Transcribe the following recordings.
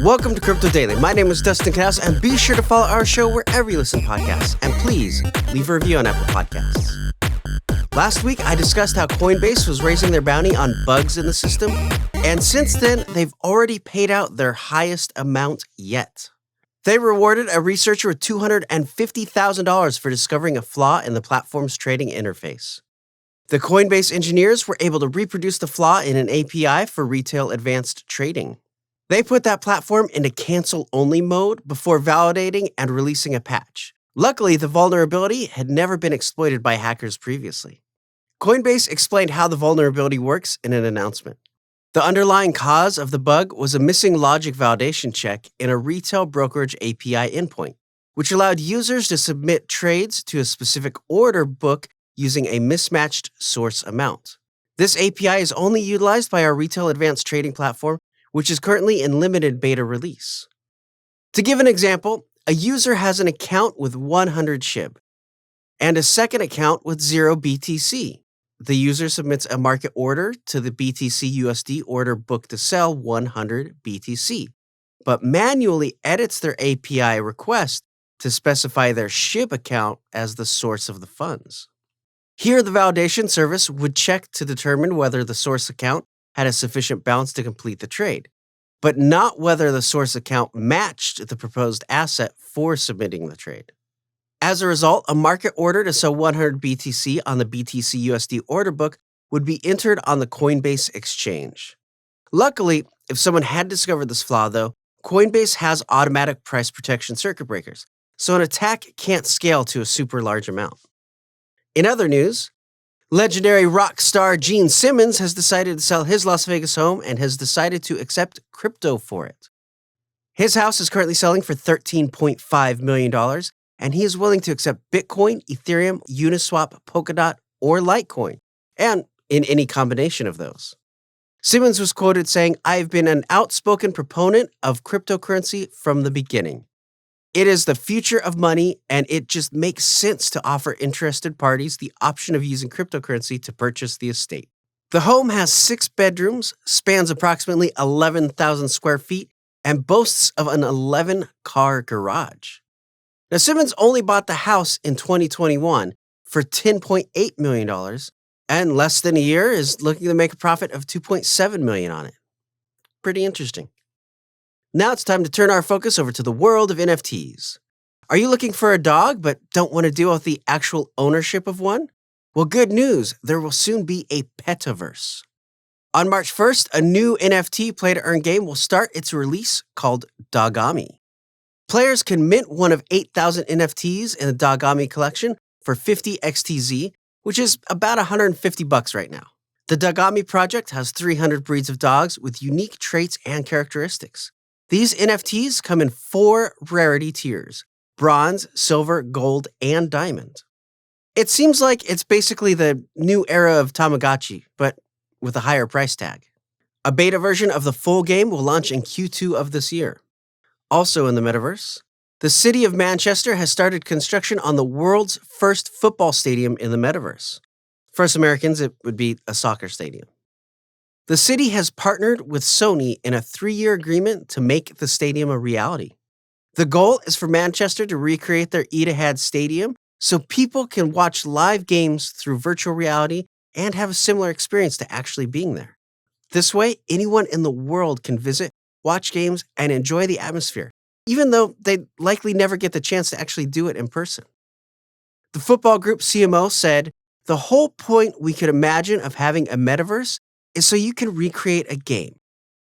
Welcome to Crypto Daily. My name is Dustin Knaus, and be sure to follow our show wherever you listen to podcasts. And please leave a review on Apple Podcasts. Last week, I discussed how Coinbase was raising their bounty on bugs in the system, and since then, they've already paid out their highest amount yet. They rewarded a researcher with $250,000 for discovering a flaw in the platform's trading interface. The Coinbase engineers were able to reproduce the flaw in an API for retail advanced trading. They put that platform into cancel-only mode before validating and releasing a patch. Luckily, the vulnerability had never been exploited by hackers previously. Coinbase explained how the vulnerability works in an announcement. The underlying cause of the bug was a missing logic validation check in a retail brokerage API endpoint, which allowed users to submit trades to a specific order book using a mismatched source amount. This API is only utilized by our retail advanced trading platform, which is currently in limited beta release. To give an example, a user has an account with 100 SHIB and a second account with 0 BTC. The user submits a market order to the BTC USD order book to sell 100 BTC, but manually edits their API request to specify their SHIB account as the source of the funds. Here, the validation service would check to determine whether the source account had a sufficient balance to complete the trade, but not whether the source account matched the proposed asset for submitting the trade. As a result, a market order to sell 100 BTC on the BTC USD order book would be entered on the Coinbase exchange. Luckily, if someone had discovered this flaw, though, Coinbase has automatic price protection circuit breakers, so an attack can't scale to a super large amount. In other news, legendary rock star Simmons has decided to sell his Las Vegas home and has decided to accept crypto for it. His house is currently selling for $13.5 million, and he is willing to accept Bitcoin, Ethereum, Uniswap, Polkadot, or Litecoin, and in any combination of those. Simmons was quoted saying, "I've been an outspoken proponent of cryptocurrency from the beginning. It is the future of money, and it just makes sense to offer interested parties the option of using cryptocurrency to purchase the estate." The home has 6 bedrooms, spans approximately 11,000 square feet, and boasts of an 11-car garage. Now, Simmons only bought the house in 2021 for $10.8 million, and less than a year is looking to make a profit of $2.7 million on it. Pretty interesting. Now it's time to turn our focus over to the world of NFTs. Are you looking for a dog but don't want to deal with the actual ownership of one? Well, good news, there will soon be a petaverse. On March 1st, a new NFT play-to-earn game will start its release called DOGAMÍ. Players can mint one of 8,000 NFTs in the DOGAMÍ collection for 50 XTZ, which is about $150 right now. The DOGAMÍ project has 300 breeds of dogs with unique traits and characteristics. These NFTs come in 4 rarity tiers: bronze, silver, gold, and diamond. It seems like it's basically the new era of Tamagotchi, but with a higher price tag. A beta version of the full game will launch in Q2 of this year. Also in the Metaverse, the city of Manchester has started construction on the world's first football stadium in the Metaverse. For us Americans, it would be a soccer stadium. The city has partnered with Sony in a 3-year agreement to make the stadium a reality. The goal is for Manchester to recreate their Etihad Stadium so people can watch live games through virtual reality and have a similar experience to actually being there. This way, anyone in the world can visit, watch games, and enjoy the atmosphere, even though they'd likely never get the chance to actually do it in person. The football group CMO said, "The whole point we could imagine of having a metaverse is so you can recreate a game.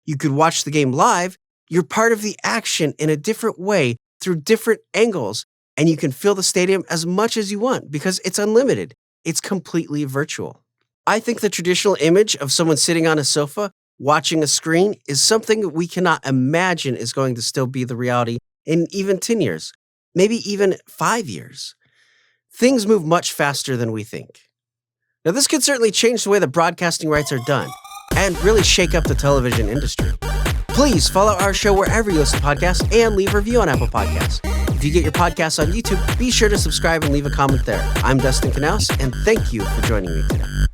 You could watch the game live, you're part of the action in a different way through different angles, and you can fill the stadium as much as you want because it's unlimited. It's completely virtual." I think the traditional image of someone sitting on a sofa watching a screen is something we cannot imagine is going to still be the reality in even 10 years, maybe even 5 years. Things move much faster than we think. Now, this could certainly change the way that broadcasting rights are done and really shake up the television industry. Please follow our show wherever you listen to podcasts and leave a review on Apple Podcasts. If you get your podcasts on YouTube, be sure to subscribe and leave a comment there. I'm Dustin Knaus, and thank you for joining me today.